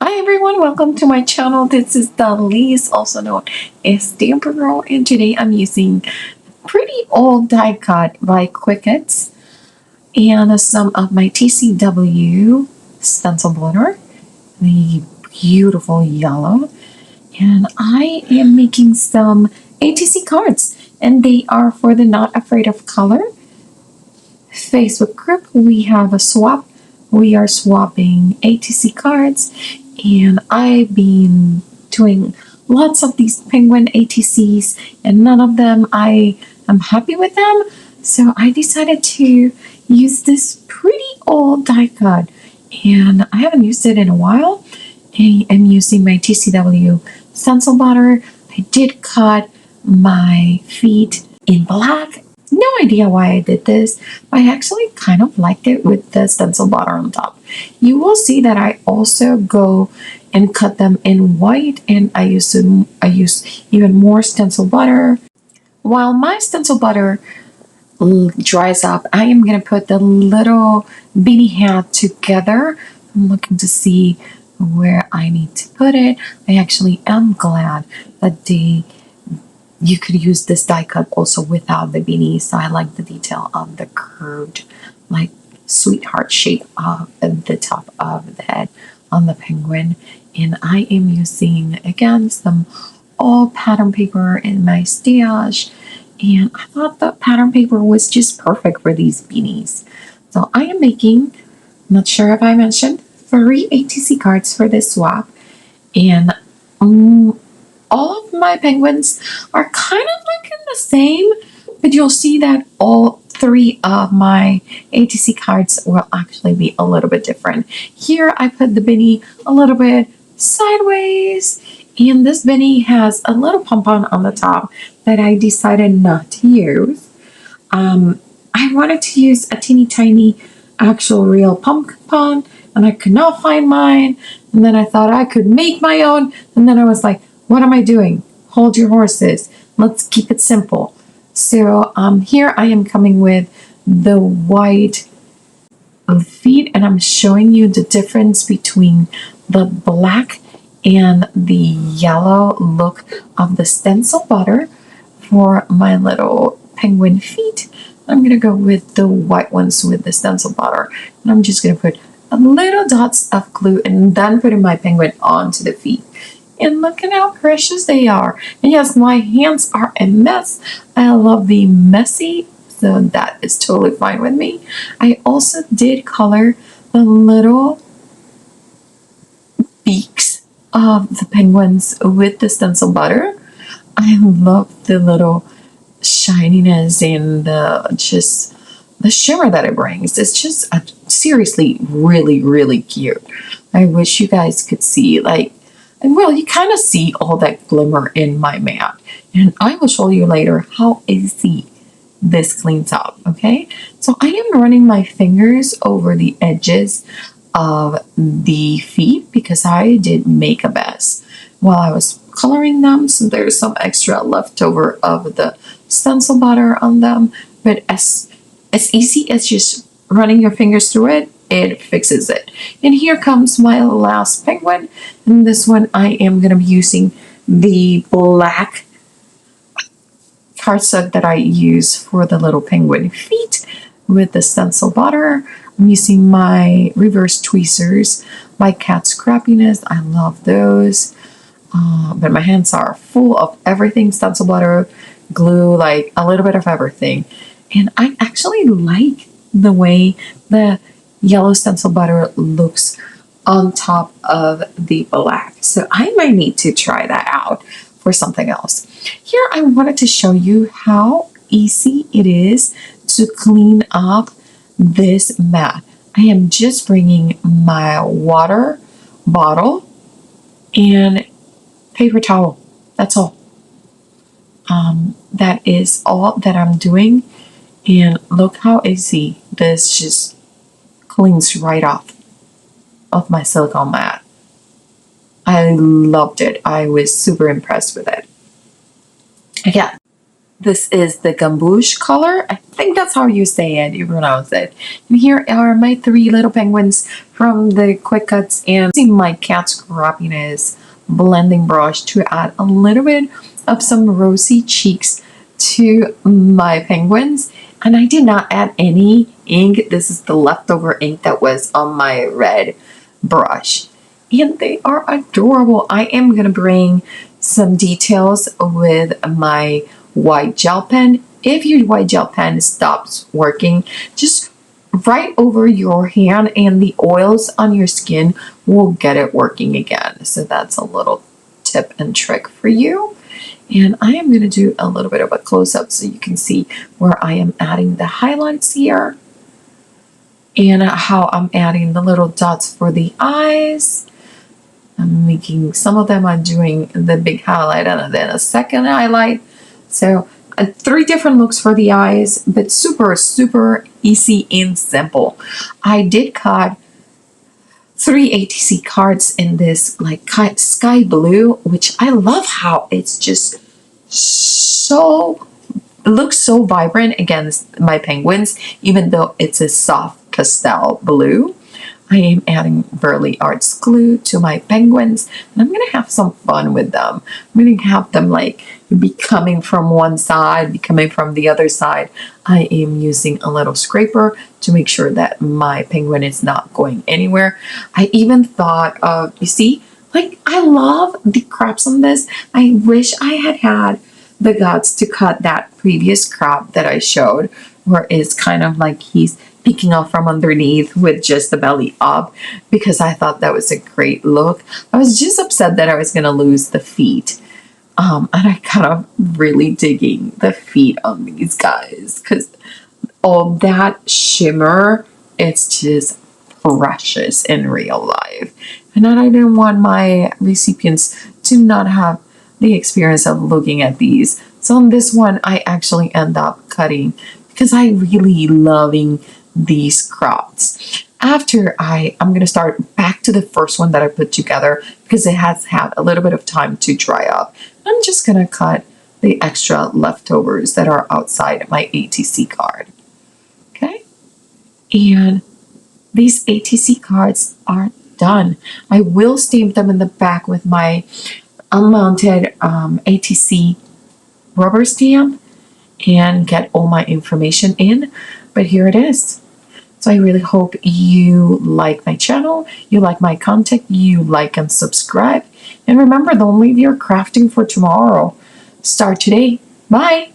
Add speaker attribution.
Speaker 1: Hi everyone, welcome to my channel. This is Dalise, also known as Stamprgrl, and today I'm using pretty old die cut by Quickets and some of my TCW stencil glitter, the beautiful yellow, and I am making some ATC cards, and they are for the Not Afraid of Color Facebook group. We have a swap. We are swapping ATC cards, and I've been doing lots of these penguin ATCs, and none of them I am happy with them. So I decided to use this pretty old die cut, and I haven't used it in a while. I'm using my TCW stencil butter. I did cut my feet in black. No idea why I did this. I actually kind of liked it with the stencil butter on top. You will see that I also go and cut them in white, and I use even more stencil butter. While my stencil butter dries up, I am going to put the little beanie hat together. I'm looking to see where I need to put it. I actually am glad that you could use this die cut also without the beanie. So I like the detail of the curved, like sweetheart shape of the top of the head on the penguin. And I am using, again, some old pattern paper in my stash. And I thought the pattern paper was just perfect for these beanies. So I am making, not sure if I mentioned, 3 ATC cards for this swap. And all of my penguins are kind of looking the same, but you'll see that all 3 of my ATC cards will actually be a little bit different. Here I put the Benny a little bit sideways, and this Benny has a little pom-pom on the top that I decided not to use. I wanted to use a teeny tiny actual real pom-pom, and I could not find mine, and then I thought I could make my own, and then I was like, what am I doing? Hold your horses. Let's keep it simple. So here I am coming with the white feet, and I'm showing you the difference between the black and the yellow look of the stencil butter for my little penguin feet. I'm going to go with the white ones with the stencil butter, and I'm just going to put a little dots of glue and then putting my penguin onto the feet. And look at how precious they are. And yes, my hands are a mess. I love being messy, so that is totally fine with me. I also did color the little beaks of the penguins with the stencil butter. I love the little shininess and the shimmer that it brings. It's just seriously really, really cute. I wish you guys could see, like, and well, you kind of see all that glimmer in my mat. And I will show you later how easy this cleans up, okay? So I am running my fingers over the edges of the feet because I did make a mess while I was coloring them. So there's some extra leftover of the stencil butter on them. But as easy as just running your fingers through it, it fixes it. And here comes my last penguin. And this one I am going to be using the black cardstock that I use for the little penguin feet with the stencil butter. I'm using my reverse tweezers by Cat Scrappiness. I love those. But my hands are full of everything, stencil butter, glue, like a little bit of everything. And I actually like the way the yellow stencil butter looks on top of the black. So I might need to try that out for something else. Here I wanted to show you how easy it is to clean up this mat. I am just bringing my water bottle and paper towel. That's all. That is all that I'm doing. And look how easy this just cleans right off of my silicone mat. I loved it. I was super impressed with it. Again, this is the Gambush color. I think think that's how you say it, you pronounce it. And here are my 3 little penguins from the Quick Cuts, and using my cat scrappiness blending brush to add a little bit of some rosy cheeks to my penguins. And I did not add any ink. This is the leftover ink that was on my red brush. And they are adorable. I am going to bring some details with my white gel pen. If your white gel pen stops working, just right over your hand and the oils on your skin will get it working again. So that's a little tip and trick for you. And I am going to do a little bit of a close-up so you can see where I am adding the highlights here and how I'm adding the little dots for the eyes. I'm making some of them, I'm doing the big highlight and then a second highlight. So 3 different looks for the eyes, but super, super easy and simple. I did cut 3 ATC cards in this like sky blue, which I love how it's just so, it looks so vibrant against my penguins, even though it's a soft pastel blue. I am adding Burley Arts glue to my penguins, and I'm going to have some fun with them. I'm going to have them like be coming from one side, be coming from the other side. I am using a little scraper to make sure that my penguin is not going anywhere. I even thought of, you see, like I love the crops on this. I wish I had had the guts to cut that previous crop that I showed, where it's kind of like he's peeking out from underneath with just the belly up, because I thought that was a great look. I was just upset that I was going to lose the feet. And I kind of really digging the feet on these guys because all that shimmer, it's just precious in real life. And I didn't want my recipients to not have the experience of looking at these. So on this one, I actually end up cutting because I really loving these crops. After I'm going to start back to the first one that I put together because it has had a little bit of time to dry up. I'm just going to cut the extra leftovers that are outside my ATC card. Okay? And these ATC cards are done. I will stamp them in the back with my unmounted ATC rubber stamp and get all my information in. But here it is. So I really hope you like my channel, you like my content, you like and subscribe. And remember, don't leave your crafting for tomorrow. Start today. Bye.